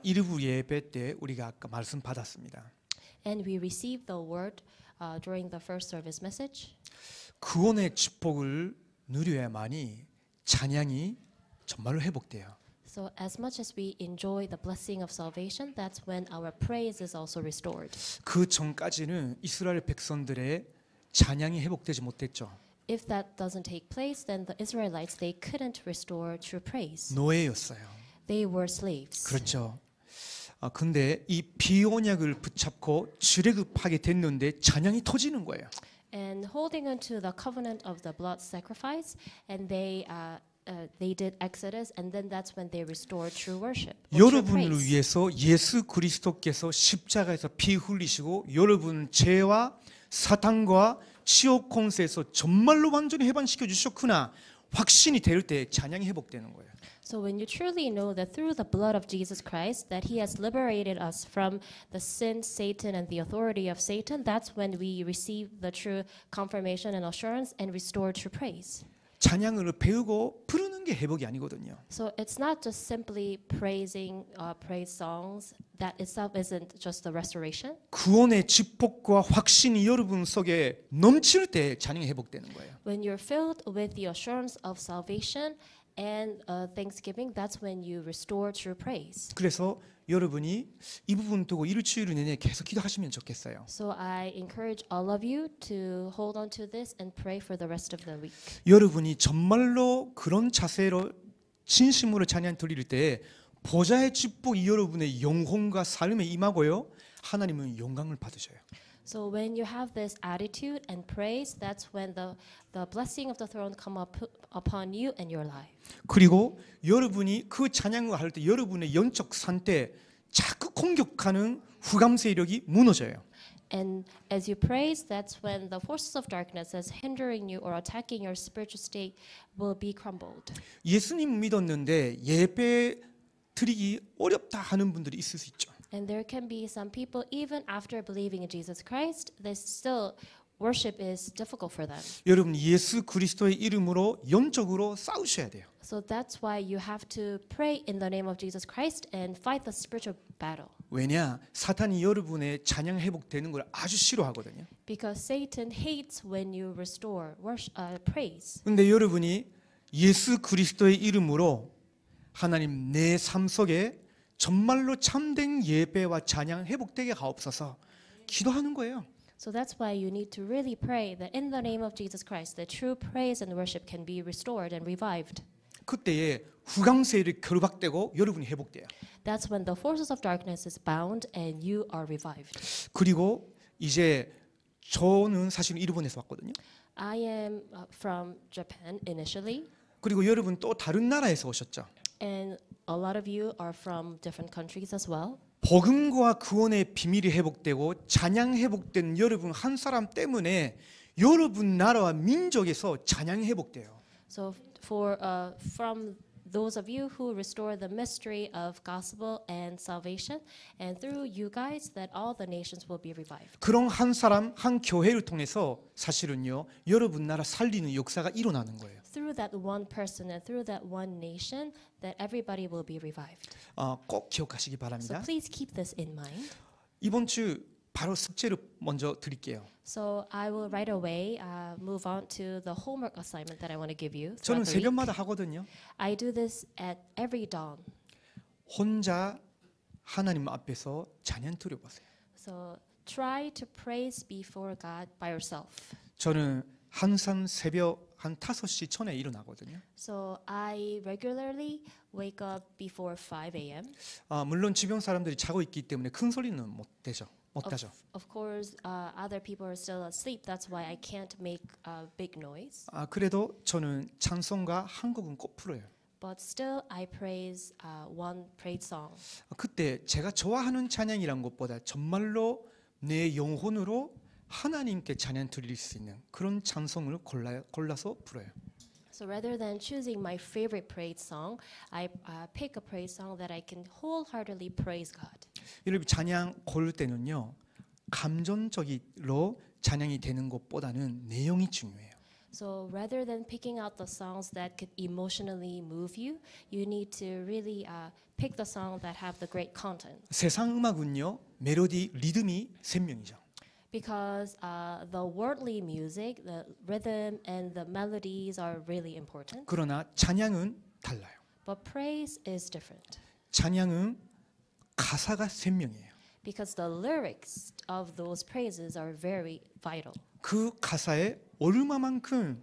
일부 예배 때 우리가 아까 말씀 받았습니다. And we received the word during the first service message. 구원의 축복을 누려야만이 찬양이 정말로 회복돼요. So as much as we enjoy the blessing of salvation, that's when our praise is also restored. 그 전까지는 이스라엘 백성들의 찬양이 회복되지 못했죠. If that doesn't take place, then the Israelites, they couldn't restore true praise. 노예였어요. They were slaves. 그렇죠. 근데 이 비언약을 붙잡고 출애굽하게 됐는데 찬양이 터지는 거예요. And holding on to the covenant of the blood sacrifice, and they did Exodus, and then that's when they restored true worship. 여러분을 위해서 예수 그리스도께서 십자가에서 피 흘리시고 여러분 죄와 사탄과 지옥 권세에서 정말로 완전히 해방시켜 주셨구나 확신이 될 때 찬양이 회복되는 거예요. So when you truly know that through the blood of Jesus Christ that he has liberated us from the sin, Satan, and the authority of Satan, that's when we receive the true confirmation and assurance and restore true praise. 찬양을 배우고 부르는 게 회복이 아니거든요. So it's not just simply praising praise songs. That itself isn't just the restoration. 구원의 축복과 확신이 여러분 속에 넘칠 때 찬양이 회복되는 거예요. When you're filled with the assurance of salvation and thanksgiving, that's when you restore true praise. 그래서 여러분이 이 부분 두고 일주일 내내 계속 기도하시면 좋겠어요. So I encourage all of you to hold on to this and pray for the rest of the week. 여러분이 정말로 그런 자세로 진심으로 찬양 드릴 때 보좌의 축복이 여러분의 영혼과 삶에 임하고요. 하나님은 영광을 받으셔요. So when you have this attitude and praise, that's when the blessing of the throne come up upon you and your life. 그리고 여러분이 그 찬양을 할 때 여러분의 영적 상태 자꾸 공격하는 흑암 세력이 무너져요. And as you praise, that's when the forces of darkness is hindering you or attacking your spiritual state will be crumbled. 예수님 믿었는데 예배 드리기 어렵다 하는 분들이 있을 수 있죠. And there can be some people, even after believing in Jesus Christ, they still worship is difficult for them. 여러분 예수 그리스도의 이름으로 영적으로 싸우셔야 돼요. So that's why you have to pray in the name of Jesus Christ and fight the spiritual battle. 왜냐? 사탄이 여러분의 찬양 회복되는 걸 아주 싫어하거든요. Because Satan hates when you restore praise. 근데 여러분이 예수 그리스도의 이름으로 하나님 내 삶 속에 정말로 참된 예배와 찬양 회복되게 하옵소서 기도하는 거예요. So that's why you need to really pray that in the name of Jesus Christ, the true praise and worship can be restored and revived. 그때에 흑암 세력이 결박되고 여러분이 회복돼요. That's when the forces of darkness is bound and you are revived. 그리고 이제 저는 사실 일본에서 왔거든요. I am from Japan initially. 그리고 여러분 또 다른 나라에서 오셨죠. And a lot of you are from different countries as well. 복음과 구원의 비밀이 회복되고 찬양 회복된 여러분 한 사람 때문에 여러분 나라와 민족에서 찬양이 회복돼요. So from those of you who restore the mystery of gospel and salvation, and through you guys, that all the nations will be revived. 그런 한 사람, 한 교회를 통해서 사실은요, 여러분 나라 살리는 역사가 일어나는 거예요. Through that one person and through that one nation, that everybody will be revived. 꼭 기억하시기 So 바랍니다. please keep this in mind. 이번 주 바로 숙제를 먼저 드릴게요. So I will right away move on to the homework assignment that I want to give you. 저는 throughout the week. 새벽마다 하거든요. I do this at every dawn. 혼자 하나님 앞에서 찬양 드려보세요. So try to praise before God by yourself. 저는 항상 새벽 한 5시 전에 일어나거든요. So I regularly wake up before 5 a.m. 물론 주변 사람들이 자고 있기 때문에 큰 소리는 못 하죠. Of course, other people are still asleep. That's why I can't make a big noise. 그래도 저는 찬송가 한 곡은 꼭 풀어요. But still, I praise one praise song. 그때 제가 좋아하는 찬양이란 것보다 정말로 내 영혼으로 하나님께 찬양 드릴 수 있는 그런 찬송을 골라서 불어요. So rather than choosing my favorite praise song, I pick a praise song that I can wholeheartedly praise God. 여러분 찬양 고를 때는요 감정적으로 찬양이 되는 것보다는 내용이 중요해요. So rather than picking out the songs that could emotionally move you, you need to really pick the song that have the great content. 세상 음악은요 멜로디 리듬이 생명이죠. Because the worldly music, the rhythm and the melodies are really important. 그러나 찬양은 달라요. But praise is different. 찬양은 가사가 생명이에요. Because the lyrics of those praises are very vital. 그 가사에 얼마만큼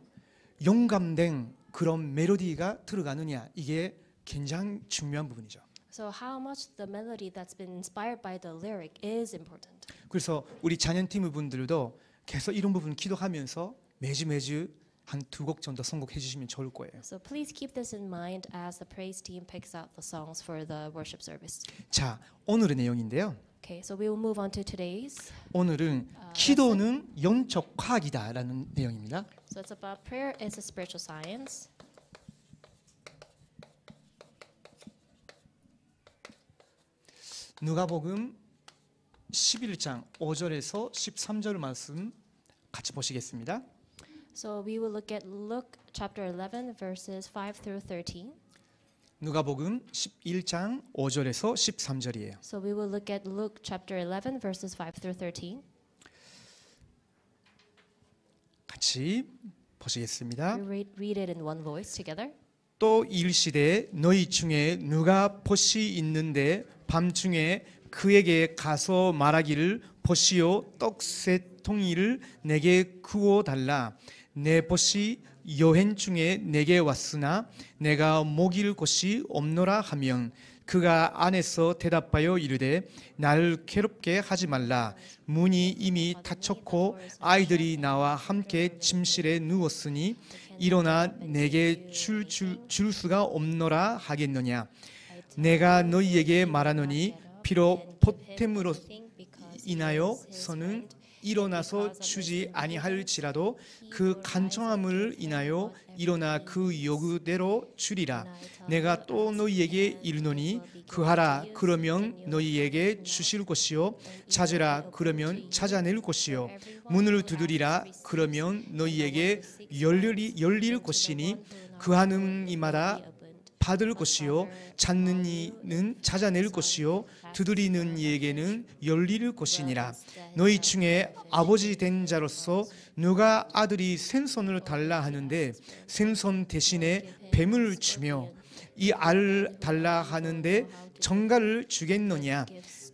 영감된 그런 멜로디가 들어가느냐 이게 굉장히 중요한 부분이죠. So how much the melody that's been inspired by the lyric is important. 그래서 우리 찬양팀 분들도 계속 이런 부분 기도하면서 매주 한 2곡 정도 선곡해 주시면 좋을 거예요. So please keep this in mind as the praise team picks out the songs for the worship service. 자, 오늘의 내용인데요. Okay, so we will move on to today's. 오늘은 기도는 영적 과학이다라는 내용입니다. So it's about prayer is a spiritual science. 누가복음 11장 5절에서 13절 말씀 같이 보시겠습니다. So we will look at Luke chapter 11 verses 5 through 13. 누가복음 11장 5절에서 13절이에요. So we will look at Luke chapter 11 verses 5 through 13. 같이 보시겠습니다. We read it in one voice together. 또 일시되 너희 중에 누가 벗이 있는데 밤중에 그에게 가서 말하기를 보시오 떡 세 통이를 내게 구워 달라 내 벗이 여행 중에 내게 왔으나 내가 먹일 곳이 없노라 하면 그가 안에서 대답하여 이르되 나를 괴롭게 하지 말라 문이 이미 닫혔고 아이들이 나와 함께 침실에 누웠으니 일어나 내게 줄 수가 없노라 하겠느냐 내가 너희에게 말하노니 비록 보탬으로 인하여서는 일어나서 주지 아니할지라도 그 간청함을 인하여 일어나 그 요구대로 주리라 내가 또 너희에게 이르노니 구하라 그러면 너희에게 주실 것이요 찾으라 그러면 찾아낼 것이요 문을 두드리라 그러면 너희에게 열릴 것이니 구하는 이마다 받을 것이요 찾는 이는 찾아낼 것이요 두드리는 이에게는 열릴 것이니라 너희 중에 아버지 된 자로서 누가 아들이 생선을 달라 하는데 생선 대신에 뱀을 주며 이 알을 달라 하는데 정갈을 주겠느냐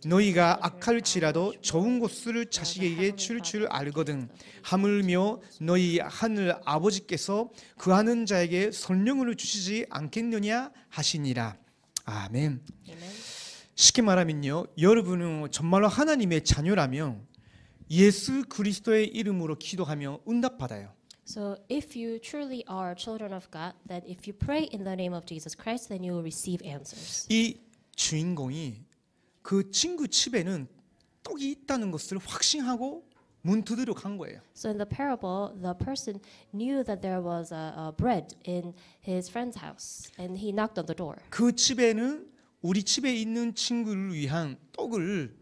너희가 악할지라도 좋은 것을 자식에게 줄 알거든 하물며 너희 하늘 아버지께서 구하는 자에게 성령을 주시지 않겠느냐 하시니라. 아멘. Amen. 쉽게 말하면요, 여러분은 정말로 하나님의 자녀라면 예수 그리스도의 이름으로 기도하며 응답받아요. So if you truly are children of God, then if you pray in the name of Jesus Christ, then you will receive answers. 이 주인공이 그 친구 집에는 떡이 있다는 것을 확신하고 문 두드려 간 거예요. So in the parable, the person knew that there was a bread in his friend's house, and he knocked on the door. 그 집에는 우리 집에 있는 친구를 위한 떡을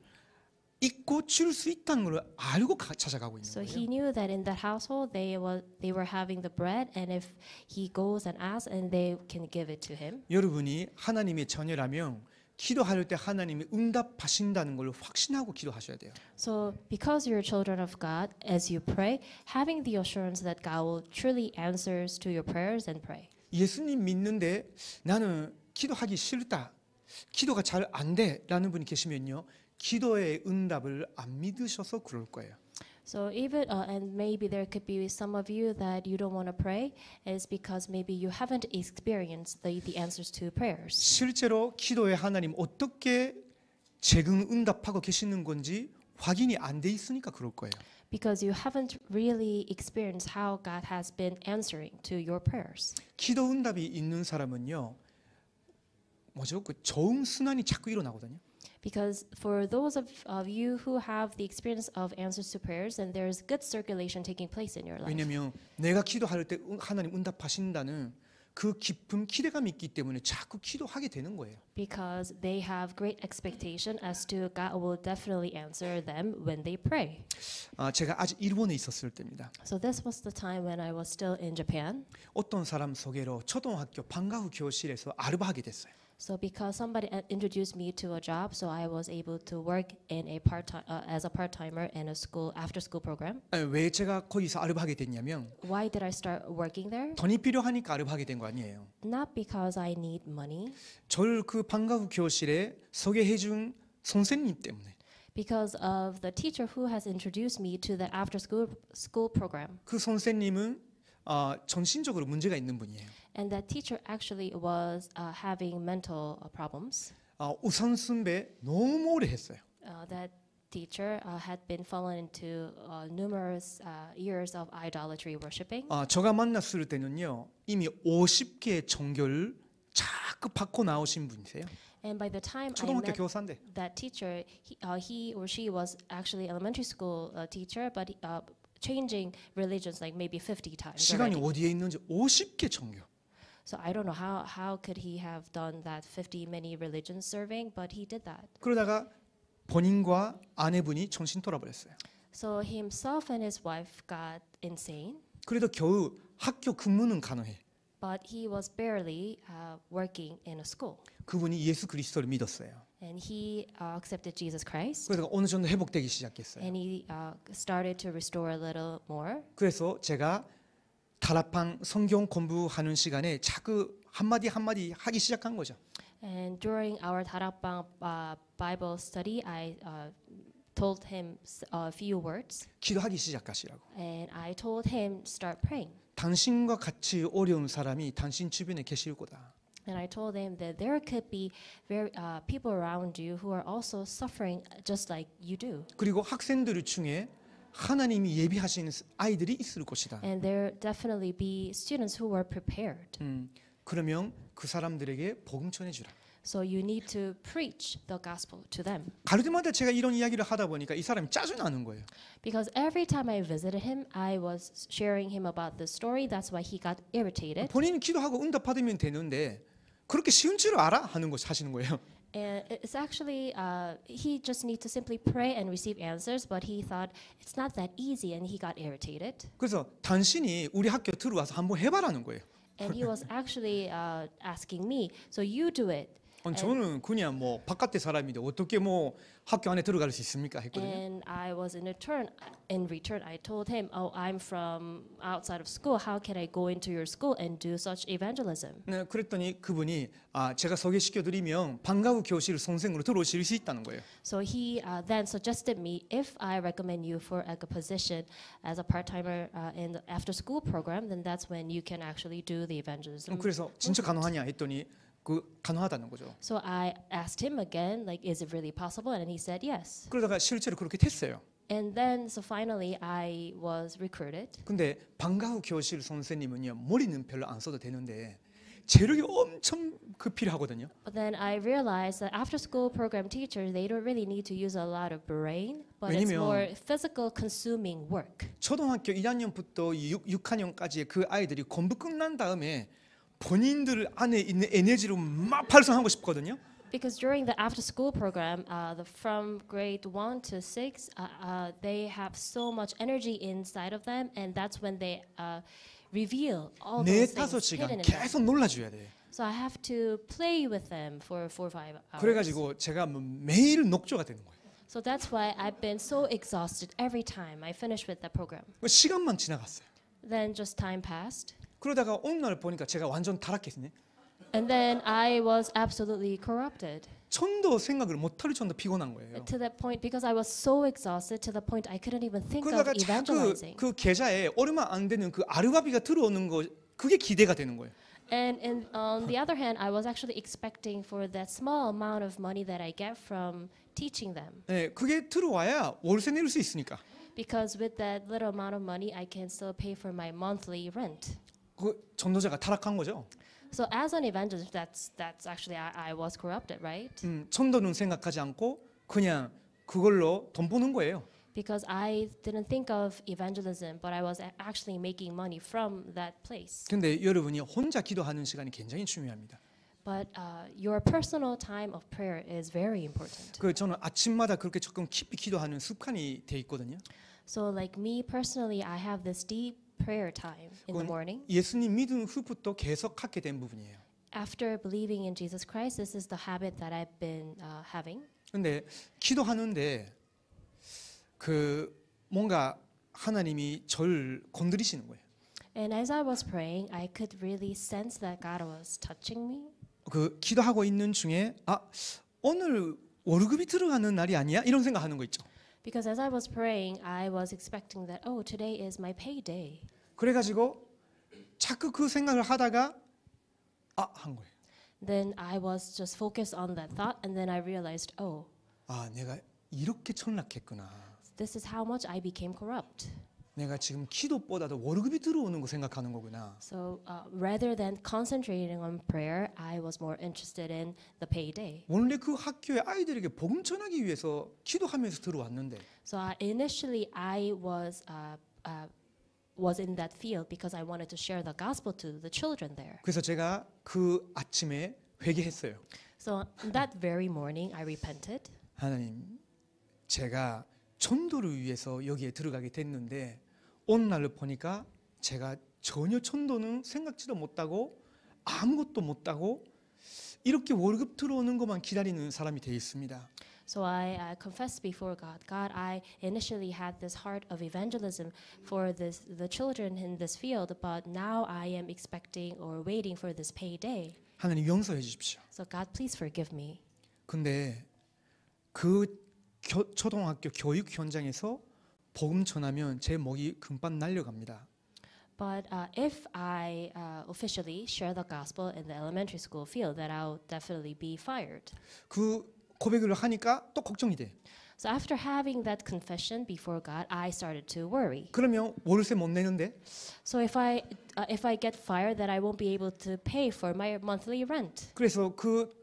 있고 줄 수 있다는 걸 알고 찾아가고 있는 So 거예요. he knew that in that household they were having the bread, and if he goes and asks, and they can give it to him. 여러분이 하나님의 자녀라면 기도할 때 하나님이 응답하신다는 걸 확신하고 기도하셔야 돼요. So because you're children of God, as you pray, having the assurance that God will truly answers to your prayers and pray. 예수님 믿는데 나는 기도하기 싫다. 기도가 잘 안 돼라는 분이 계시면요. 기도의 응답을 안 믿으셔서 그럴 거예요. So even and maybe there could be some of you that you don't want to pray is because maybe you haven't experienced the answers to prayers. 실제로 기도에 하나님 어떻게 재응 응답하고 계시는 건지 확인이 안 돼 있으니까 그럴 거예요. Because you haven't really experienced how God has been answering to your prayers. 기도 응답이 있는 사람은요. 뭐죠? 그 좋은 순환이 자꾸 일어나거든요. Because for those of you who have the experience of answers to prayers, then there is good circulation taking place in your life. 왜냐하면 내가 기도할 때 하나님 응답하신다는 그 깊은 기대감이 있기 때문에 자꾸 기도하게 되는 거예요. because they have great expectation as to God will definitely answer them when they pray. 제가 아직 일본에 있었을 때입니다. So this was the time when I was still in Japan. 어떤 사람 소개로 초등학교 방과 후 교실에서 알바하게 됐어요. So because somebody introduced me to a job, so I was able to work in a as a part-timer in a school after-school program. 왜 제가 거기서 알바하게 됐냐면 Why did I start working there? 돈이 필요하니까 알바하게 된 거 아니에요. Not because I need money, 저를 그 방과 후 교실에 소개해준 선생님 때문에. because of the teacher who has introduced me to the after-school program. 그 선생님은 정신적으로 문제가 있는 분이에요. And that teacher actually was having mental problems. 우상숭배 너무 오래 했어요. That teacher had been fallen into numerous years of idolatry worshiping. 제가 만났을 때는요 이미 50개의 종교를 자꾸 받고 나오신 분이세요. And by the time I 초등학교 met 교사인데. that teacher, he or she was actually elementary school teacher, but changing religions like maybe 50 times 시간이 already. 어디에 있는지 50개 종교. So I don't know how could he have done that 50 many religions serving, but he did that. 그러다가 본인과 아내분이 정신 돌아버렸어요. So himself and his wife got insane, 그래도 겨우 학교 근무는 가능해. but he was barely working in a school. 그분이 예수 그리스도를 믿었어요. And he accepted Jesus Christ, 그래서 어느 정도 회복되기 시작했어요. and he started to restore a little more. 그래서 제가 다락방 성경 공부하는 시간에 자꾸 한마디 하기 시작한 거죠. And during our Darakbang Bible study, I told him a few words, 기도하기 시작하시라고. and I told him start praying. 당신과 같이 어려운 사람이 당신 주변에 계실 거다. And I told him that there could be people around you who are also suffering just like you do. 그리고 학생들 중에 하나님이 예비하신 아이들이 있을 것이다. And there definitely be students who were prepared. 그러면 그 사람들에게 복음 전해주라. So you need to preach the gospel to them. 가를 때마다 제가 이런 이야기를 하다 보니까 이 사람이 짜증나는 거예요. Because every time I visited him, I was sharing him about the story. That's why he got irritated. 본인은 기도하고 응답 받으면 되는데 그렇게 쉬운 줄 알아? 하는 거 하시는 거예요. And it's actually, he just needs to simply pray and receive answers, but he thought it's not that easy and he got irritated. 그래서 당신이 우리 학교 들어와서 한번 해봐라는 거예요. And he was actually asking me, so you do it. 저는 그냥 뭐 바깥의 사람인데 어떻게 뭐 학교 안에 들어갈 수 있습니까? 했거든요. And I was in return, I told him, oh, I'm from outside of school. How can I go into your school and do such evangelism? 네, 그랬더니 그분이 제가 소개시켜드리면 방과 후 교실 선생으로 들어오실 수 있다는 거예요. So he then suggested me if I recommend you for a position as a part-timer in the after-school program, then that's when you can actually do the evangelism. 그래서 진짜 가능하냐 했더니 가능하다는 거죠. So I asked him again, like, is it really possible? And he said yes. 그러다가 실제로 그렇게 됐어요. And then, so finally, I was recruited. 근데 방과 후 교실 선생님은요 머리는 별로 안 써도 되는데 재력이 엄청 필요하거든요. But then I realized that after-school program teachers, they don't really need to use a lot of brain, but it's 왜냐면 more physical consuming work. 초등학교 1학년부터 6학년까지의 그 아이들이 공부 끝난 다음에 본인들 안에 있는 에너지로 막 발산하고 싶거든요. Because during the after-school program, from grade 1 to 6, they have so much energy inside of them, and that's when they reveal all those things hidden 4-5시간 in them. 계속 놀아줘야 돼. So I have to play with them for 4 or 5 hours. 그래가지고 제가 매일 녹조가 되는 거예요. So that's why I've been so exhausted every time I finish with that program. 시간만 지나갔어요. Then just time passed. 그러다가 어느 날 보니까 제가 완전 타락했네. And then I was absolutely corrupted 전도 생각을 못할 정도 피곤한 거예요. to that point because I was so exhausted to the point I couldn't even think of 그러다가 자꾸 evangelizing. 그 계좌에 얼마 안 되는 그 아르바비가 들어오는 거 그게 기대가 되는 거예요. And on the other hand, I was actually expecting for that small amount of money that I get from teaching them. 네, 그게 들어와야 월세 낼 수 있으니까. Because with that little amount of money, I can still pay for my monthly rent. 그 전도자가 타락한 거죠. So as an evangelist, that's actually I was corrupted, right? 전도는 생각하지 않고 그냥 그걸로 돈 버는 거예요. Because I didn't think of evangelism, but I was actually making money from that place. 근데 여러분이 혼자 기도하는 시간이 굉장히 중요합니다. But your personal time of prayer is very important. 그 저는 아침마다 그렇게 조금 깊이 기도하는 습관이 돼 있거든요. So like me personally, I have this deep prayer time in the morning. 예수님 믿은 후부터 계속 갖게 된 부분이에요. After believing in Jesus Christ, this is the habit that I've been having. 근데 기도하는데 그 뭔가 하나님이 절 건드리시는 거예요. And as I was praying, I could really sense that God was touching me. 그 기도하고 있는 중에 오늘 월급이 들어가는 날이 아니야? 이런 생각하는 거 있죠. Because as I was praying, I was expecting that, oh, today is my payday. 그래가지고 자꾸 그 생각을 하다가 한 거예요. Then I was just focused on that thought, and then I realized, oh, 내가 이렇게 천락했구나. this is how much I became corrupt. 내가 지금 기도보다도 월급이 들어오는 거 생각하는 거구나. So rather than concentrating on prayer, I was more interested in the payday. 원래 그 학교에 아이들에게 복음 전하기 위해서 기도하면서 들어왔는데 So initially, I was in that field because I wanted to share the gospel to the children there. 그래서 제가 그 아침에 회개했어요. So that very morning, I repented. 하나님, 제가 전도를 위해서 여기에 들어가게 됐는데 오늘날을 보니까 제가 전혀 전도는 생각지도 못하고 아무것도 못하고 이렇게 월급 들어오는 것만 기다리는 사람이 되어 있습니다. So I confessed before God. God, I initially had this heart of evangelism for the children in this field, but now I am expecting or waiting for this payday. 하나님 용서해 주십시오. So God, please forgive me. 근데 그 초등학교 교육 현장에서 복음 전하면 제 목이 금방 날려갑니다. But if I officially share the gospel in the elementary school field, then I'll definitely be fired. 그 고백을 하니까 또 걱정이 돼. So after having that confession before God, I started to worry. 그러면 월세 못 내는데 So if I get fired, then I won't be able to pay for my monthly rent. 그래서 그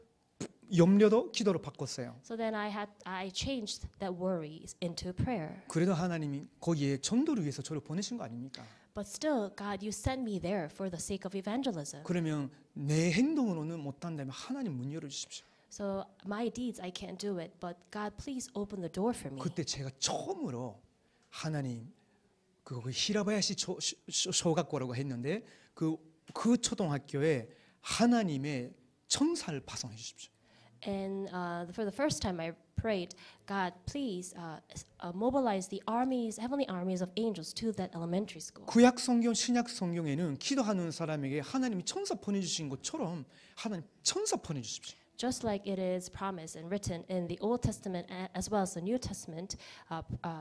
염려도 기도로 바꿨어요. So then I changed that worries into prayer. 그래도 하나님이 거기에 전도를 위해서 저를 보내신 거 아닙니까? But still, God, you sent me there for the sake of evangelism. 그러면 내 행동으로는 못한다면 하나님 문 열어 주십시오. So my deeds, I can't do it. But God, please open the door for me. 그때 제가 처음으로 하나님 그 히라바야시小学校라고 했는데 그 초등학교에 하나님의 천사를 파송해 주십시오. And for the first time, I prayed, God, please mobilize the armies, heavenly armies of angels to that elementary school. 구약 성경, 신약 성경에는 기도하는 사람에게 하나님이 천사 보내주신 것처럼 하나님 천사 보내주십시오. Just like it is promised and written in the Old Testament as well as the New Testament,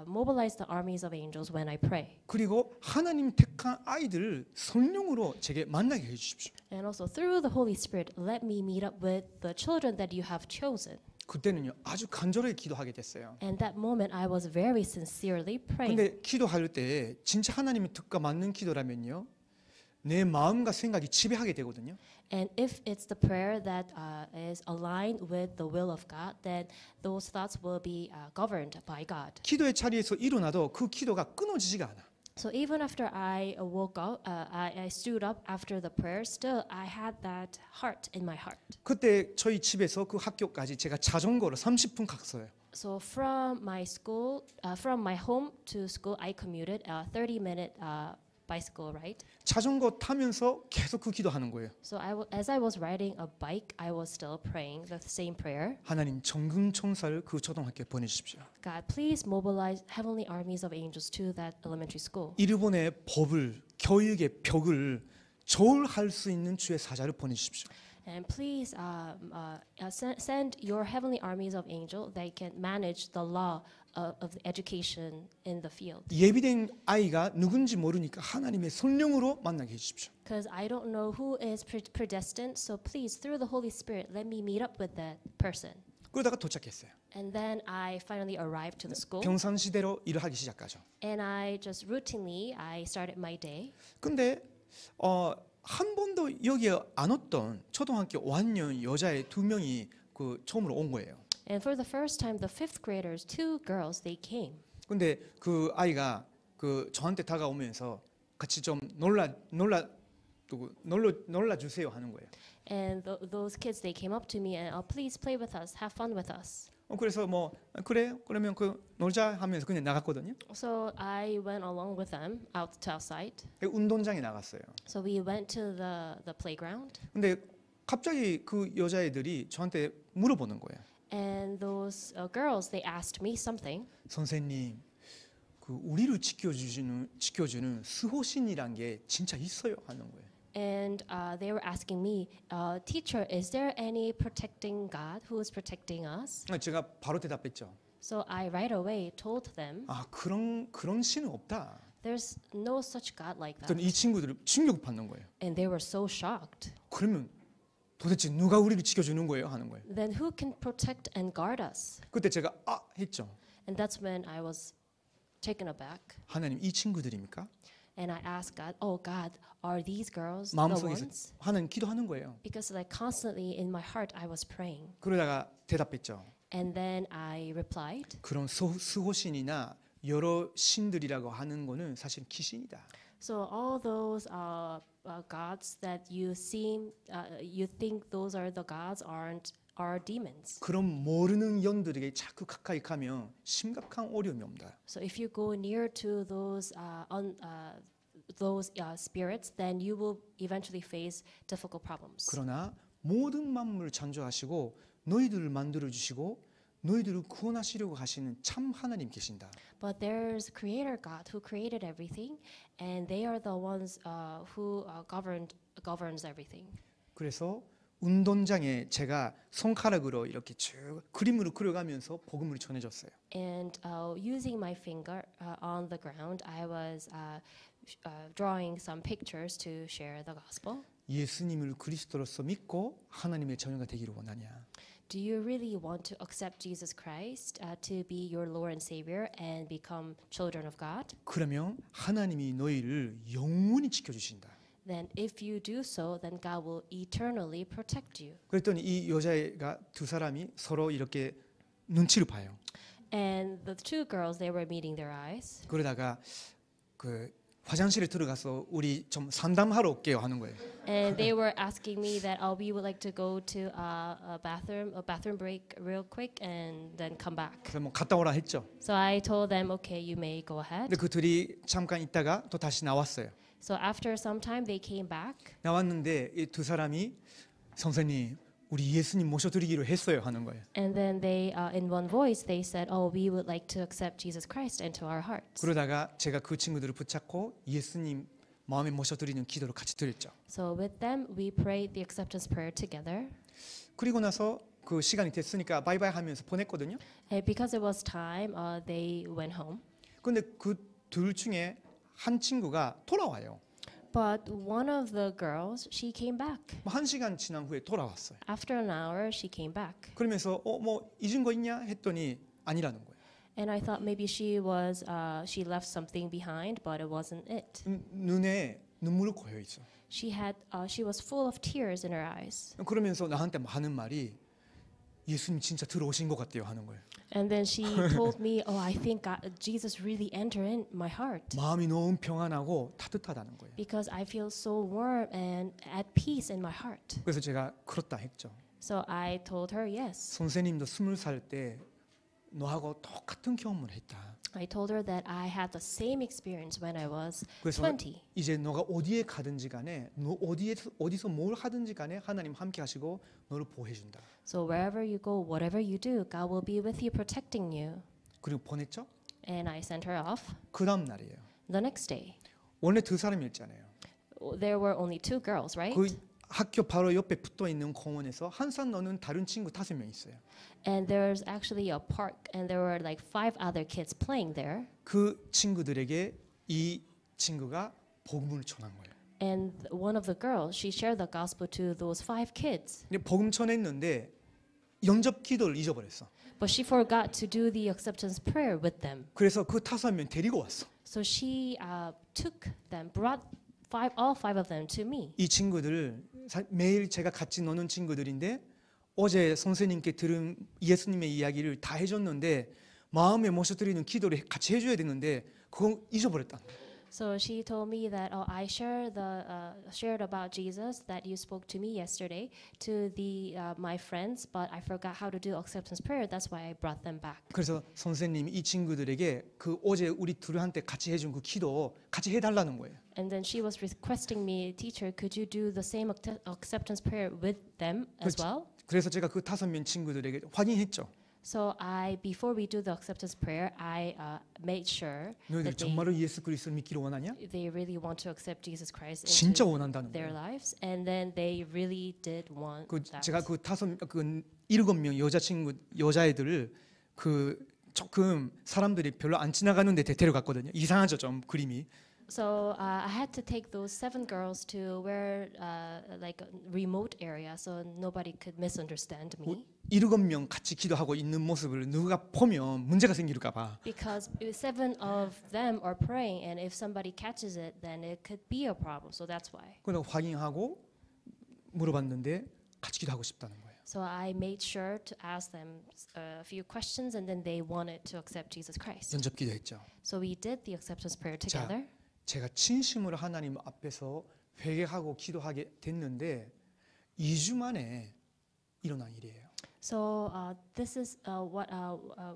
mobilize the armies of angels when I pray. 그리고 하나님 택한 아이들을 성령으로 제게 만나게 해주십시오. And also through the Holy Spirit, let me meet up with the children that you have chosen. 그때는요 아주 간절하게 기도하게 됐어요. And that moment, I was very sincerely praying. 근데 기도할 때 진짜 하나님의 뜻과 맞는 기도라면요 내 마음과 생각이 지배하게 되거든요. And if it's the prayer that is aligned with the will of God, then those thoughts will be governed by God. 기도의 자리에서 일어나도 그 기도가 끊어지지가 않아. So even after I woke up, I stood up after the prayer, still I had that heart in my heart. 그때 저희 집에서 그 학교까지 제가 자전거로 30분 갔어요. So from my school, from my home to school, I commuted a 30-minute bicycle ride. 자전거 타면서 계속 그 기도하는 거예요. So as I was riding a bike, I was still praying the same prayer. 하나님 정금 천사를 그 초등학교에 보내주십시오. God, please mobilize heavenly armies of angels to that elementary school. 일본의 법을 교육의 벽을 저울할 수 있는 주의 사자를 보내주십시오. And please send your heavenly armies of angels that can manage the law of the education in the field. 예비된 아이가 누군지 모르니까 하나님의 성령으로 만나게 해주십시오. Because I don't know who is predestined, so please, through the Holy Spirit, let me meet up with that person. 그러다가 도착했어요. And then I finally arrived to the school. 평상시대로 일을 하기 시작하죠. And I just routinely, I started my day. 근데 한 번도 여기에 안 왔던 초등학교 5학년 여자애 2명이 그 처음으로 온 거예요. And for the first time, the fifth graders, 2 girls, they came. 근데 그 아이가 그 저한테 다가오면서 같이 좀 놀라 주세요 하는 거예요. And those kids, they came up to me and, oh, please play with us, have fun with us. 그래서 뭐 그래 그러면 그 놀자 하면서 그냥 나갔거든요. So I went along with them out to outside. 운동장에 나갔어요. So we went to the playground. 근데 갑자기 그 여자애들이 저한테 물어보는 거예요. And those girls, they asked me something. 선생님, 그 우리를 지켜주는 스호신이란 게 진짜 있어요 하는 거예요. And they were asking me, teacher, is there any protecting God who is protecting us? 제가 바로 대답했죠. So I right away told them, 아 그런 신은 없다. there's no such God like that. 그랬더니 이 친구들이 충격받는 거예요. And they were so shocked. 그러면 도대체 누가 우리를 지켜주는 거예요 하는 거예요. Then who can protect and guard us? 그때 제가 했죠. And that's when I was taken aback. 하나님 이 친구들입니까? And I asked God, oh God, are these girls the 마음속에서 ones? 하나님 기도하는 거예요. Because like constantly in my heart I was praying. 그러다가 대답했죠. And then I replied, 그런 스호신이나 여러 신들이라고 하는 거는 사실 귀신이다. so all those gods that you think those are the gods are demons. 그런 모르는 영들에게 자꾸 가까이 가면 심각한 어려움이 옵니다. So if you go near to those spirits, then you will eventually face difficult problems. 그러나 모든 만물을 창조하시고 너희들을 만들어 주시고 너희들을 구원하시려고 하시는 참 하나님 계신다. But there's Creator God who created everything, and they are the ones who governs everything. 그래서 운동장에 제가 손가락으로 이렇게 쭉 그림으로 그려가면서 복음을 전해줬어요. And using my finger on the ground, I was drawing some pictures to share the gospel. 예수님을 그리스도로서 믿고 하나님의 자녀가 되기를 원하냐? Do you really want to accept Jesus Christ to be your Lord and Savior and become children of God? 그러면 하나님이 너희를 영원히 지켜주신다. Then if you do so, then God will eternally protect you. 그랬더니 이 여자애가 두 사람이 서로 이렇게 눈치를 봐요. And the two girls, they were meeting their eyes. 그러다가 그 화장실에 들어가서 우리 좀 상담하러 올게요 하는 거예요. And they were asking me that, oh, we would like to go to a bathroom break real quick and then come back. 그래서 뭐 갔다 오라 했죠. So I told them, okay, you may go ahead. 근데 그 둘이 잠깐 있다가 또 다시 나왔어요. So after some time, they came back. 나왔는데 이 두 사람이 선생님 우리 예수님 모셔드리기로 했어요 하는 거예요. And then they, in one voice, they said, oh, we would like to accept Jesus Christ into our hearts. 그러다가 제가 그 친구들을 붙잡고 예수님 마음에 모셔드리는 기도를 같이 드렸죠. So with them, we prayed the acceptance prayer together. 그리고 나서 그 시간이 됐으니까 바이바이 하면서 보냈거든요. And because it was time, they went home. 근데 그 둘 중에 한 친구가 돌아와요. But one of the girls, she came back. 한 시간 지난 후에 돌아왔어요. After an hour, she came back. 그러면서 뭐 잊은 거 있냐 했더니 아니라는 거예요. And I thought maybe she left something behind, but it wasn't it. 눈에 눈물이 고여 있어. She was full of tears in her eyes. 그러면서 나한테 하는 말이 예수님 진짜 들어오신 것 같대요 하는 거예요. And then she told me, oh, I think Jesus really entered in my heart. 마음이 너무 평안하고 따뜻하다는 거예요. Because I feel so warm and at peace in my heart. 그래서 제가 그렇다 했죠. So I told her yes. 선생님도 20살 때 너하고 똑같은 경험을 했다. I told her that I had the same experience when I was 그래서 20. 이제 너가 어디에 가든지 간에 너 어디서 뭘 하든지 간에 하나님 함께 하시고 너를 보호해 준다. So wherever you go, whatever you do, God will be with you, protecting you. 그리고 보냈죠. And I sent her off. 그 다음 날이에요. The next day, 원래 두 사람이었잖아요. there were only two girls, right? 그 학교 바로 옆에 붙어 있는 공원에서 한산 노는 다른 친구 5명 있어요. And there's actually a park, and there were like 5 other kids playing there. 그 친구들에게 이 친구가 복음을 전한 거예요. And one of the girls, she shared the gospel to those 5 kids. 근데 복음 전했는데 영접 기도를 잊어버렸어. But she forgot to do the acceptance prayer with them. 그래서 그 5명 데리고 왔어. So she took them, brought all 5 of them to me. 이 친구들 매일 제가 같이 노는 친구들인데 어제 선생님께 들은 예수님의 이야기를 다 해줬는데 마음에 모셔드리는 기도를 같이 해줘야 되는데 그건 잊어버렸다. So she told me that, I shared about Jesus that you spoke to me yesterday to my friends, but I forgot how to do acceptance prayer. That's why I brought them back. 그래서 선생님이 이 친구들에게 그 어제 우리 둘한테 같이 해준 그 기도 같이 해달라는 거예요. And then she was requesting me, teacher, could you do the same acceptance prayer with them as well? 그래서 제가 그 5명 친구들에게 확인했죠. So before we do the acceptance prayer, I made sure 너희들 that 정말로 예수 그리스도를 믿기를 원하냐? they really want to accept Jesus Christ 진짜 into 원한다는 their 거예요. lives, and then they really did want that. 제가 그 7명 여자애들을 조금 사람들이 별로 안 지나가는 데 데려갔거든요. 이상하죠, 좀 그림이. So I had to take those 7 girls to where like a remote area, so nobody could misunderstand me. 7명 같이 기도하고 있는 모습을 누가 보면 문제가 생길까 봐. Because 7 of them are praying, and if somebody catches it, then it could be a problem. So that's why. 그래서 확인하고 물어봤는데 같이 기도하고 싶다는 거예요. So I made sure to ask them a few questions, and then they wanted to accept Jesus Christ. 연접 기도했죠. So we did the acceptance prayer together. 제가 진심으로 하나님 앞에서 회개하고 기도하게 됐는데 2주 만에 일어난 일이에요. So this is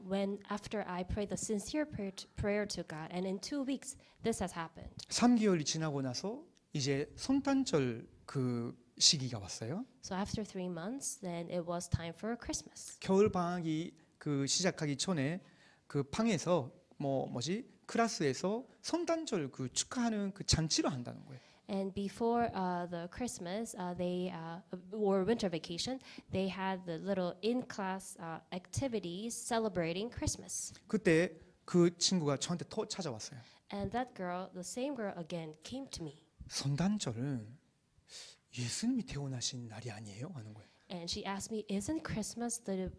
when after I prayed the sincere prayer to God, and in 2 weeks this has happened. 3개월이 지나고 나서 이제 성탄절 그 시기가 왔어요. So after 3 months, then it was time for Christmas. 겨울 방학이 그 시작하기 전에 그 방에서 클래스에서 성탄절 그 축하하는 그 잔치를 한다는 거예요. And before the Christmas, or winter vacation, they had the little in-class activities celebrating Christmas. 그때 그 친구가 저한테 또 찾아왔어요. And that girl, the same girl again, came to me. 성탄절은 예수님이 태어나신 날이 아니에요? 하는 거예요. And she asked me, "Isn't Christmas the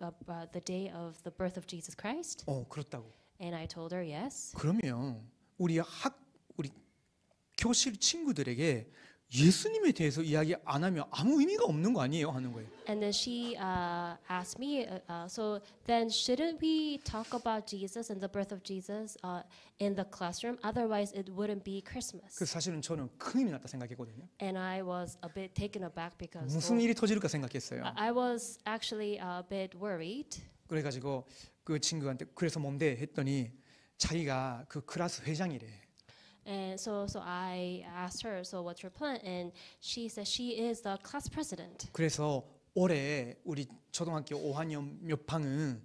day of the birth of Jesus Christ?" 그렇다고. And I told her yes. 그러면 우리 교실 친구들에게 예수님에 대해서 이야기 안 하면 아무 의미가 없는 거 아니에요? 하는 거예요. And then she asked me, so then shouldn't we talk about Jesus and the birth of Jesus in the classroom? Otherwise, it wouldn't be Christmas. 그 사실은 저는 큰일이 났다 생각했거든요. And I was a bit taken aback because 무슨 일이 터질까 생각했어요. I was actually a bit worried. 그래가지고 그 친구한테 그래서 뭔데 했더니 자기가 그 클래스 회장이래. And so I asked her, so what's your plan? And she said she is the class president. 그래서 올해 우리 초등학교 5학년 몇 반은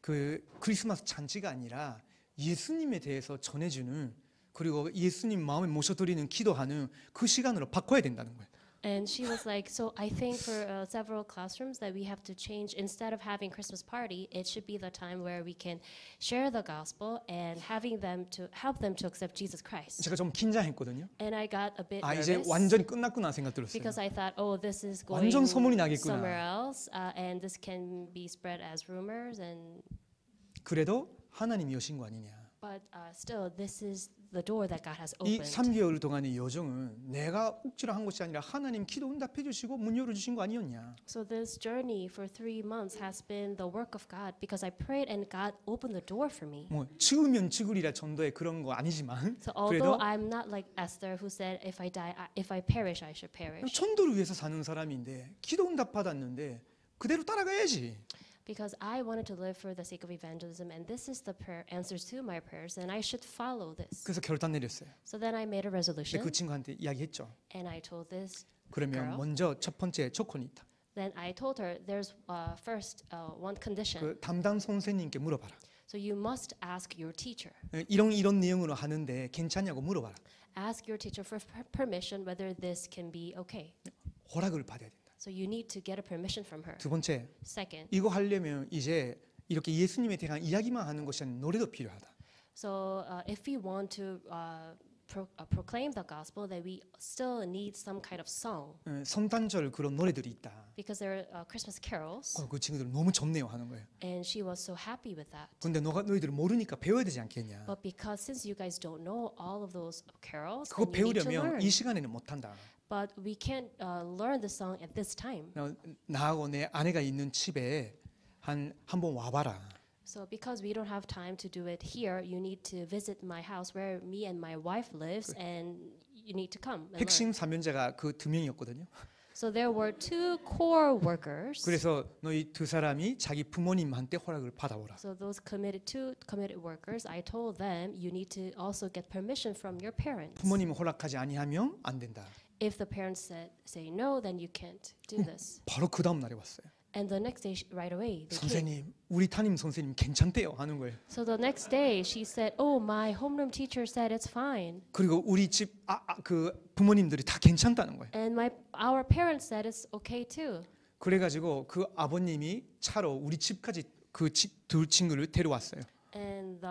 그 크리스마스 잔치가 아니라 예수님에 대해서 전해주는 그리고 예수님 마음에 모셔드리는 기도하는 그 시간으로 바꿔야 된다는 거예요. And she was like, so I think for several classrooms that we have to change, instead of having Christmas party, it should be the time where we can share the gospel and having them to help them to accept Jesus Christ. 제가 좀 긴장했거든요. And I got a bit 이제 nervous 완전히 끝났구나 생각 들었어요. because I thought, this is going 완전 소문이 나겠구나. somewhere else, and this can be spread as rumors. And 그래도 하나님이 여신 거 아니냐. but still, this is the door that God has 이 opened. 3개월 동안의 여정은 내가 억지로 한 것이 아니라 하나님 기도 응답해 주시고 문 열어 주신 거 아니었냐. So this journey for 3 months has been the work of God because I prayed and God opened the door for me. 죽으면 죽으리라 전도에 그런 거 아니지만 So although 그래도 I'm not like Esther who said if I perish, I should perish. 전도를 위해서 사는 사람인데 기도 응답 받았는데 그대로 따라가야지. Because I wanted to live for the sake of evangelism, and this is the answers to my prayers, and I should follow this. 그래서 결단 내렸어요. So then I made a resolution, 그 친구한테 이야기했죠. and I told this 그러면 girl. 먼저 첫 번째 조건이 있다. Then I told her there's first one condition. 그 담당 선생님께 물어봐라. So you must ask your teacher. 이런 내용으로 하는데 괜찮냐고 물어봐라. Ask your teacher for permission whether this can be okay. 허락을 받아야 된다. So you need to get a permission from her. 두 번째, Second, 이거 하려면 이제 이렇게 예수님에 대한 이야기만 하는 것이 아니라 노래도 필요하다. so if we want to proclaim the gospel, that we still need some kind of song 성탄절 그런 노래들이 있다. because there are Christmas carols, 그 친구들 너무 좋네요 하는 거예요. and she was so happy with that. 근데 너희들 모르니까 배워야 되지 않겠냐. But because since you guys don't know all of those carols, 그거 then you need to 배우려면 learn. 이 시간에는 못 한다. But we can't learn the song at this time. 나하고 내 아내가 있는 집에 한 번 와봐라. So because we don't have time to do it here, you need to visit my house where me and my wife lives, and you need to come. And learn. 핵심 사명자가 그 두 명이었거든요. So there were two core workers. 그래서 너희 두 사람이 자기 부모님한테 허락을 받아오라. So those committed workers, I told them you need to also get permission from your parents. 부모님이 허락하지 아니하면 안 된다. If the parents say no, then you can't do this. 바로 그 다음 날에 왔어요. And the next day, right away, they came. 선생님, 우리 담임 선생님 괜찮대요 하는 거예요. So the next day, she said, "Oh, my homeroom teacher said it's fine." 그리고 우리 집 그 부모님들이 다 괜찮다는 거예요. And our parents said it's okay too. 그래가지고 그 아버님이 차로 우리 집까지 그 두 친구를 데려왔어요. And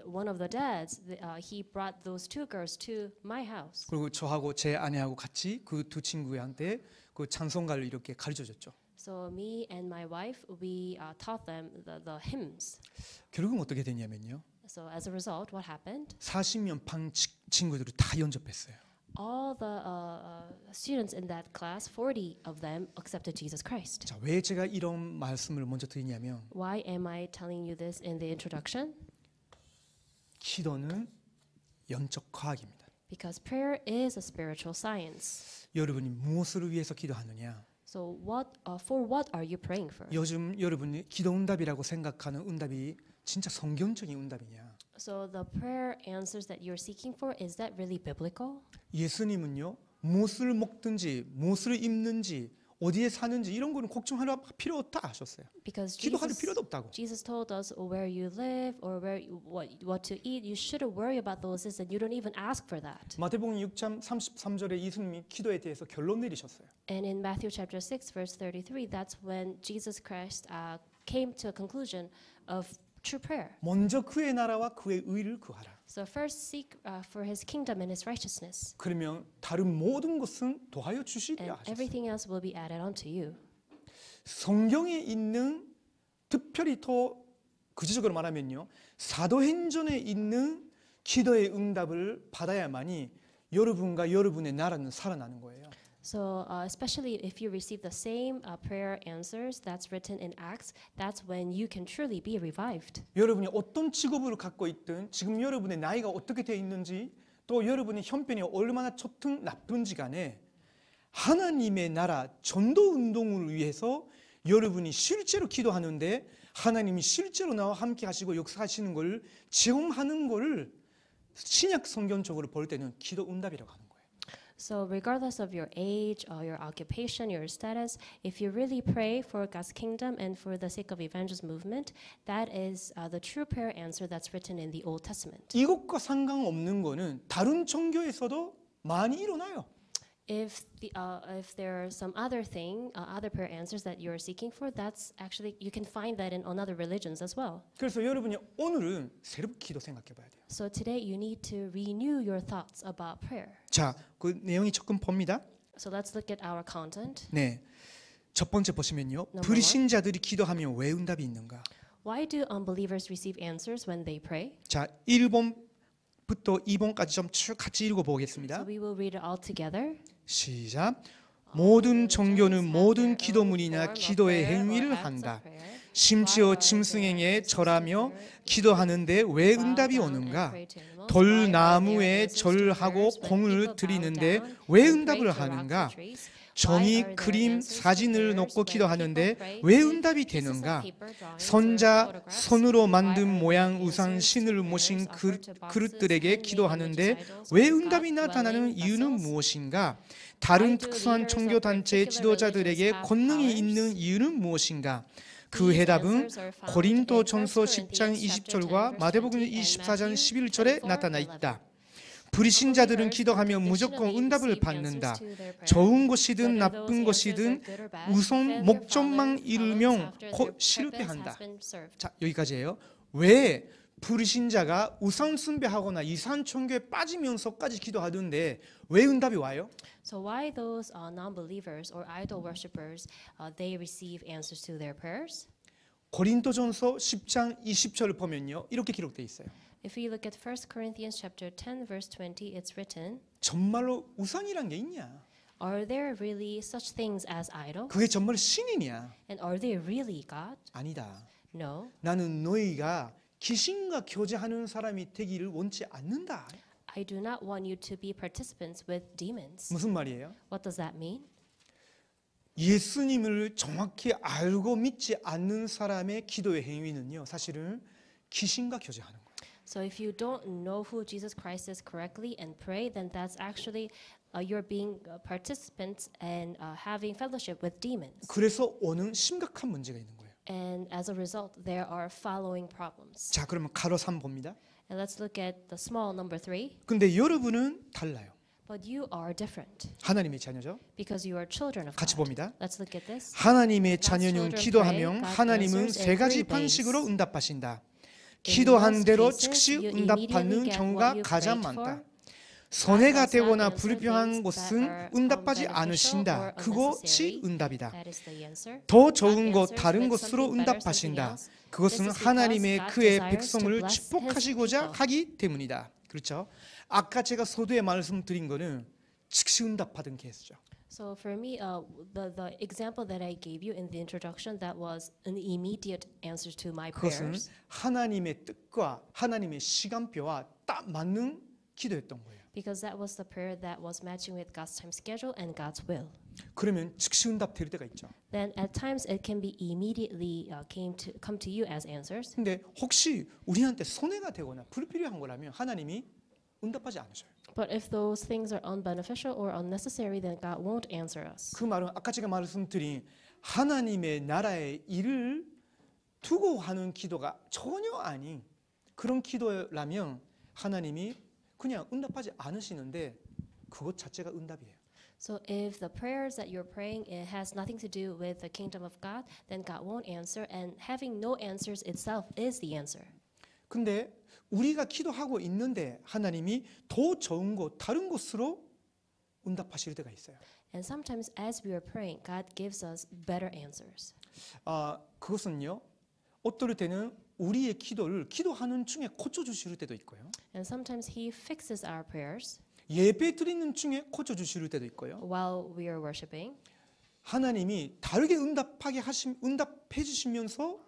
one of the dads, he brought those two girls to my house. 그리고 저하고 제 아내하고 같이 그 두 친구한테 그 찬송가를 이렇게 가르쳐줬죠. So me and my wife, we taught them the hymns. 결국은 어떻게 됐냐면요. So as a result, what happened? 40명 반 친구들을 다 연접했어요. All the students in that class, 40 of them accepted Jesus Christ. 자, 왜 제가 이런 말씀을 먼저 드리냐면 Why am I telling you this in the introduction? 기도는 영적 과학입니다. Because prayer is a spiritual science. 여러분이 무엇을 위해서 기도하느냐? So for what are you praying for? 요즘 여러분이 기도 응답이라고 생각하는 응답이 진짜 성경적인 응답이냐? So the prayer answers that you're seeking for, is that really biblical? 예수님은요, 무엇을 먹든지, 무엇을 입는지, 어디에 사는지 이런 거는 걱정할 필요 없다 하셨어요. Because 기도할 필요도 없다고. Jesus told us where you live or what to eat. You shouldn't worry about those things, and you don't even ask for that. 마태복음 6장 33절에 예수님이 기도에 대해서 결론 내리셨어요. And in Matthew chapter 6 verse 33, that's when Jesus Christ came to a conclusion of true prayer. 먼저 그의 나라와 그의 의를 구하라. So first seek for His kingdom and His righteousness, 그러면 다른 모든 것은 더하여 주시리라 and 하셨어요. everything else will be added onto you. 성경에 있는 특별히 더 구체적으로 말하면요, 사도행전에 있는 기도의 응답을 받아야만이 여러분과 여러분의 나라는 살아나는 거예요. So especially if you receive the same prayer answers that's written in Acts, that's when you can truly be revived. 여러분이 어떤 직업을 갖고 있든, 지금 여러분의 나이가 어떻게 돼 있는지, 또 여러분의 형편이 얼마나 좋든 나쁜지 간에 하나님의 나라 전도 운동을 위해서 여러분이 실제로 기도하는데 하나님이 실제로 나와 함께 하시고 역사하시는 걸 체험하는 걸 신약 성경적으로 볼 때는 기도 응답이라고 하는 거예요. So regardless of your age, your occupation, your status, if you really pray for God's kingdom and for the sake of evangelism movement, that is the true prayer answer that's written in the Old Testament. 이것과 상관없는 거는 다른 종교에서도 많이 일어나요. If there are some other prayer answers that you're seeking for, that's actually, you can find that in other religions as well. 그래서 여러분이 오늘은 새롭게 기도 생각해 봐야 돼요. So today you need to renew your thoughts about prayer. 자, 그 내용이 조금 봅니다. So let's look at our content. 네. 첫 번째 보시면요. Number 불신자들이 기도하면 왜 응답이 있는가? Why do unbelievers receive answers when they pray? 자, 1번부터 2번까지 좀 쭉 같이 읽어 So 보겠습니다. we will read it all together. 시작. 모든 종교는 모든 기도문이나 기도의 행위를 한다. 심지어 짐승에게 절하며 기도하는데 왜 응답이 오는가? 돌나무에 절하고 공을 드리는데 왜 응답을 하는가? 종이 그림 사진을 놓고 기도하는데 왜 응답이 되는가? 선자 손으로 만든 모양 우상 신을 모신 그릇들에게 기도하는데 왜 응답이 나타나는 이유는 무엇인가? 다른 특수한 종교 단체의 지도자들에게 권능이 있는 이유는 무엇인가? 그 해답은 고린도전서 10장 20절과 마태복음 24장 11절에 나타나 있다. 불신자들은 기도하면 무조건 응답을 받는다. 좋은 것이든 나쁜 것이든 우선 목적만 이루면 곧 실패한다. 자, 여기까지예요. 왜 불신자가 우상 숭배하거나 이상 종교에 빠지면서까지 기도하던데 왜 응답이 와요? So why those non-believers or idol worshippers they receive answers to their prayers? 고린도전서 10장 20절을 보면요, 이렇게 기록되어 있어요. If we look at 1 Corinthians chapter 10 verse 20, it's written, 정말로 우상이란 게 있냐? are there really such things as idols? 그게 정말 신이냐? And are they really God? 아니다. No, 나는 너희가 귀신과 교제하는 사람이 되기를 원치 않는다. I do not want you to be participants with demons. 무슨 말이에요? What does that mean? 예수님을 정확히 알고 믿지 않는 사람의 기도의 행위는요, 사실은 귀신과 교제하는 거예요. So if you don't know who Jesus Christ is correctly and pray, then that's actually you're being participants and having fellowship with demons. 그래서 오는 심각한 문제가 있는 거예요. And as a result, there are following problems. 자, 그러면 가로 3 봅니다. And let's look at the small number 3. 근데 여러분은 달라요. But you are different 하나님의 자녀죠. because you are children of 같이 God. 봅니다. Let's look at this. 하나님의 God's 자녀는 children 기도하면 pray, God 하나님은 answers 세 in 가지 three ways. 방식으로 응답하신다. In 기도한 most 대로 cases, 즉시 you 응답받는 immediately get 경우가 what you 가장 prayed 많다. for. 손해가 God does not 되거나 answer 불필요한 things that 것은 are 응답하지 unbeneficial 않으신다. or 그것이 unnecessary. 응답이다. That is the answer. 더 God 좋은 것 answers 다른 with 것으로 something better, something 응답하신다. else. 그것은 This is because 하나님의 God 그의 desires 백성을 to bless His 축복하시고자 people. 하기 때문이다. 그렇죠? 아까 제가 서두에 말씀드린 거는 즉시 응답받은 케이스죠. So for me, the example that I gave you in the introduction, that was an immediate answer to my 그것은 prayers. 하나님의 뜻과 하나님의 시간표와 딱 맞는 기도였던 거예요. Because that was the prayer that was matching with God's time schedule and God's will. 그러면 즉시 응답될 때가 있죠. Then at times it can be immediately come to you as answers. 근데 혹시 우리한테 손해가 되거나 불필요한 거라면 하나님이 응답하지 않으셔요. But if those things are unbeneficial or unnecessary, then God won't answer us. 그 말은 아까 제가 말씀드린 하나님의 나라의 일을 두고 하는 기도가 전혀 아닌 그런 기도라면 하나님이 그냥 응답하지 않으시는데 그것 자체가 응답이에요. So if the prayers that you're praying it has nothing to do with the kingdom of God, then God won't answer, and having no answers itself is the answer. 근데 우리가 기도하고 있는데 하나님이 더 좋은 것, 다른 것으로 응답하실 때가 있어요. And sometimes as we are praying, God gives us better answers. 그것은요. 어떨 때는 우리의 기도를 기도하는 중에 고쳐주실 때도 있고요. And sometimes He fixes our prayers 예배 드리는 중에 고쳐주실 때도 있고요. while we are worshiping. 하나님이 다르게 응답해 주시면서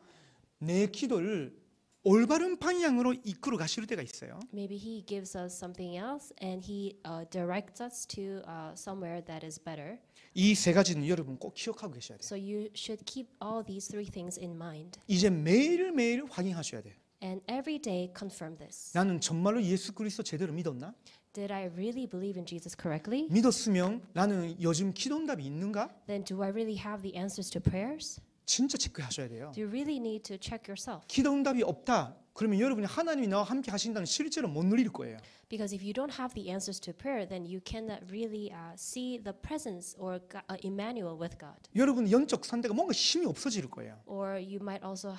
내 기도를 올바른 방향으로 이끌어 가실 때가 있어요. Maybe He gives us something else, and He directs us to somewhere that is better. 이 세 가지는 여러분 꼭 기억하고 계셔야 돼요. So you should keep all these three things in mind, 이제 매일매일 확인하셔야 돼요. and every day confirm this. 나는 정말로 예수 그리스도 제대로 믿었나? Did I really believe in Jesus correctly? 믿었으면 나는 요즘 기도 응답이 있는가? Then do I really have the answers to prayers? 진짜 체크하셔야 돼요. Do you really need to check yourself? 기도 응답이 없다. 그러면 여러분이 하나님이 나와 함께 하신다는 실제로 못 누릴 거예요. Because if you don't have the answers to prayer, then you cannot really see the presence or Emmanuel with God. 여러분 영적 상태가 뭔가 힘이 없어질 거예요. Or you might also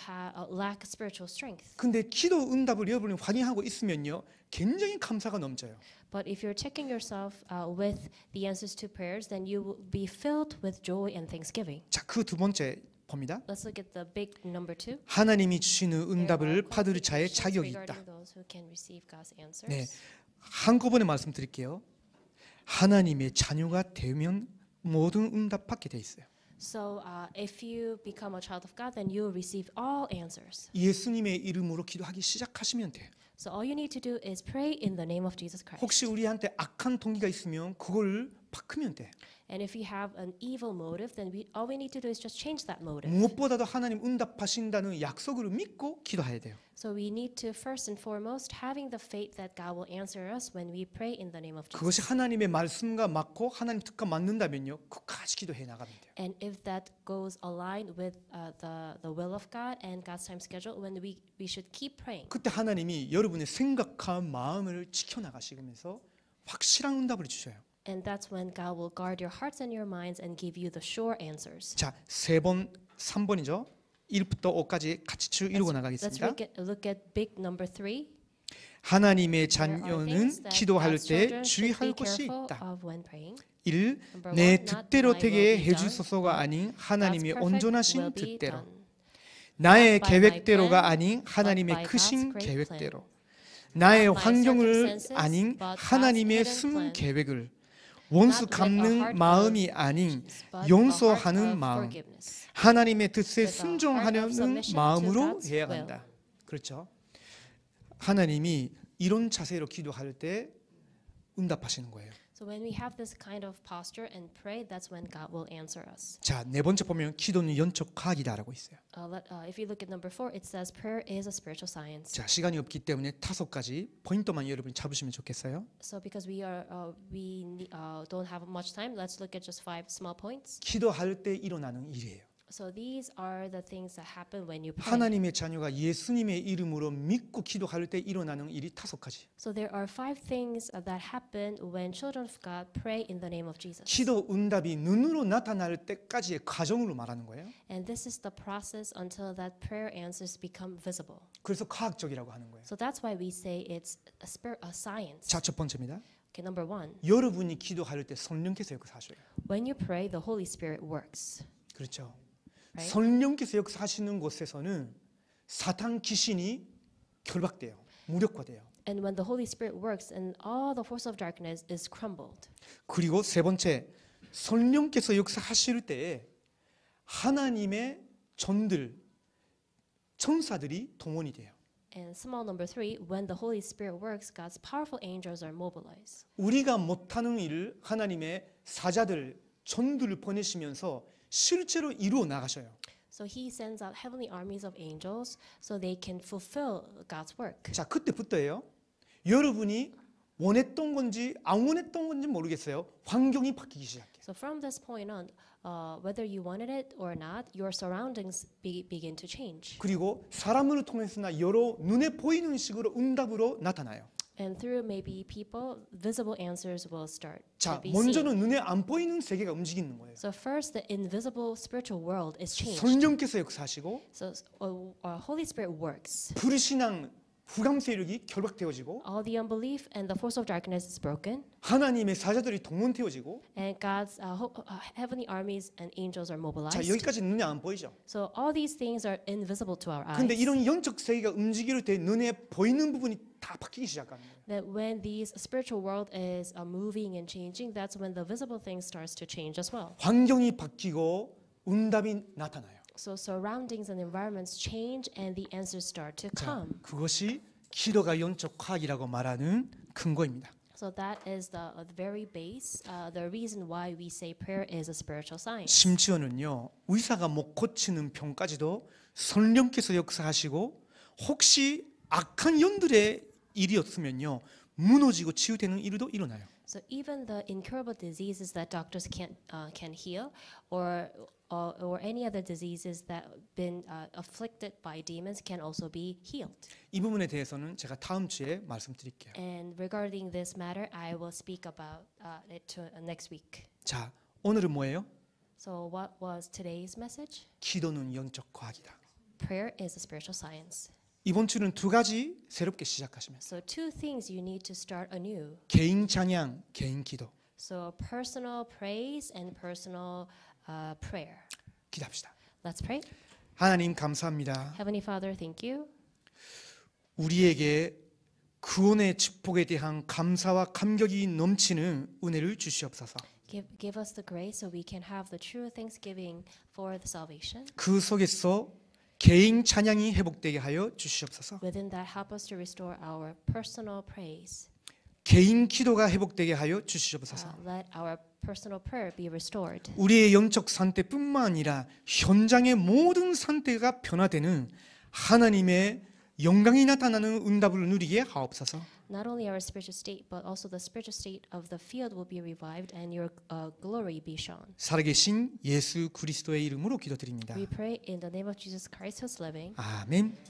lack spiritual strength. 근데 기도 응답을 여러분이 확인하고 있으면요. 굉장히 감사가 넘쳐요. But if you're checking yourself with the answers to prayers, then you will be filled with joy and thanksgiving. 자, 그 두 번째 봅니다. Let's look at the big number 2. 하나님이 주시는 There 응답을 are 받을 자의 qualifications 자격이 regarding 있다. those who can receive God's answers. 네, 한꺼번에 말씀드릴게요. 하나님의 자녀가 되면 모든 응답 받게 돼 있어요. So if you become a child of God, then you will receive all answers. 예수님의 이름으로 기도하기 시작하시면 돼요. So all you need to do is pray in the name of Jesus Christ. 혹시 우리한테 악한 동기가 있으면 그걸 바꾸면 돼. And if you have an evil motive, then all we need to do is just change that motive. 무엇보다도 하나님 응답하신다는 약속을 믿고 기도해야 돼요. So we need to first and foremost having the faith that God will answer us when we pray in the name of Jesus. 그것이 하나님의 말씀과 맞고 하나님 뜻과 맞는다면요. 끝까지 기도해 나가면 돼요. And if that goes aligned with the will of God and God's time schedule, when we should keep praying. 그때 하나님이 여러분의 생각한 마음을 지켜나가시면서 확실한 응답을 주셔요. And that's when God will guard your hearts and your minds and give you the sure answers. 자, 3번이죠. 1부터 5까지 같이 쭉 읽어 Let's 나가겠습니다. look at big number 3. 하나님의 There are 자녀는 things that 기도할 God's 때 children should 주의할 be 것이 careful 있다. of when praying. 1. Number 내 one, not 뜻대로 my 되게 will be 해주소서가 done, 아닌 God's 하나님의 perfect 온전하신 will be 뜻대로 done. 나의 Not by my 계획대로가 plan, 아닌 but 하나님의 by God's 크신 great 계획대로 나의 Not my 환경을 circumstances, 아닌 but God's 하나님의 hidden 숨은 plan. 계획을 원수 Not with a 갚는 heart 마음이 of 아닌 vengeance, but a 용서하는 heart of 마음, forgiveness. 하나님의 뜻에 With a heart of 순종하려는 submission to 마음으로 God's 해야 will. 한다. 그렇죠? 하나님이 이런 자세로 기도할 때 응답하시는 거예요. So when we have this kind of posture and pray, that's when God will answer us. 자, 네 번째 보면 기도는 영적 과학이다라고 있어요. If you look at number 4, it says prayer is a spiritual science. 자, 시간이 없기 때문에 5가지 포인트만 여러분이 잡으시면 좋겠어요. So because don't have much time, let's look at just 5 small points. 기도할 때 일어나는 일이에요. So these are the things that happen when you pray. 하나님의 자녀가 예수님의 이름으로 믿고 기도할 때 일어나는 일이 5가지. So there are 5 things that happen when children of God pray in the name of Jesus. 기도 응답이 눈으로 나타날 때까지의 과정으로 말하는 거예요. And this is the process until that prayer answers become visible. 그래서 과학적이라고 하는 거예요. So that's why we say it's a science. 자, 첫 번째입니다. Okay, number 1. 여러분이 기도할 때 성령께서 역사하셔요. When you pray, the Holy Spirit works. 그렇죠. Right? 성령께서 역사하시는 곳에서는 사탄 귀신이 결박돼요. 무력화돼요. And when the Holy Spirit works, and all the force of darkness is crumbled. 그리고 세 번째, 성령께서 역사하실 때에 하나님의 전들, 천사들이 동원이 돼요. And small number 3, when the Holy Spirit works, God's powerful angels are mobilized. 우리가 못하는 일을 하나님의 사자들, 전들을 보내시면서 실제로 이루어 나가셔요. So he sends out heavenly armies of angels so they can fulfill God's work. 자, 그때부터예요. 여러분이 원했던 건지 안 원했던 건지 모르겠어요. 환경이 바뀌기 시작해요. So from this point on, whether you wanted it or not, your surroundings begin to change. 그리고 사람을 통해서나 여러 눈에 보이는 식으로 응답으로 나타나요. And through maybe people, visible answers will start 자, to be seen. 먼저는 눈에 안 보이는 세계가 움직이는 거예요. So first, the invisible spiritual world is changed. 성령께서 역사하시고 So Holy Spirit works. 불신앙, 불감 세력이 결박되어지고 All the unbelief and the force of darkness is broken, 하나님의 사자들이 동원되어지고 and God's heavenly armies and angels are 자, mobilized. 여기까지 눈에 안 보이죠. So all these things are invisible to our eyes. 근데 이런 영적 세계가 움직일 때 눈에 보이는 부분이 다 바뀌기 시작하는 거예요. That when these spiritual world is moving and changing, that's when the visible thing starts to change as well. 환경이 바뀌고 응답이 나타나요. So surroundings and environments change, and the answers start to 자, come. 그것이 기도가 영적 과학이라고 말하는 근거입니다. So that is the very base, the reason why we say prayer is a spiritual science. 심지어는요, 의사가 못 고치는 병까지도 성령께서 역사하시고 혹시 악한 영들의 일이었으면요, 무너지고 치유되는 일도 일어나요. So even the incurable diseases that doctors can heal, or any other diseases that been afflicted by demons can also be healed. 이 부분에 대해서는 제가 다음 주에 말씀드릴게요. And regarding this matter, I will speak about it next week. 자, 오늘은 뭐예요? So what was today's message? 기도는 영적 과학이다. Prayer is a spiritual science. 이번 주는 2가지 새롭게 시작하시면서 So 2 things you need to start anew. 개인 찬양, 개인 기도. So personal praise and personal prayer. 기도합시다. Let's pray. 하나님 감사합니다. Heavenly Father, thank you. 우리에게 구원의 축복에 대한 감사와 감격이 넘치는 은혜를 주시옵소서. Give us the grace so we can have the true thanksgiving for the salvation. 그 속에서 개인 찬양이 회복되게 하여 주시옵소서. Within that, help us to restore our personal praise. 개인 기도가 회복되게 하여 주시옵소서. Let our personal prayer be restored. 우리의 영적 상태뿐만 아니라 현장의 모든 상태가 변화되는 하나님의 영광이 나타나는 응답을 누리게 하옵소서. Not only our spiritual state, but also the spiritual state of the field will be revived and your glory be shown. 살아계신 예수 그리스도의 이름으로 기도드립니다. We pray in the name of Jesus Christ who's living. 아멘.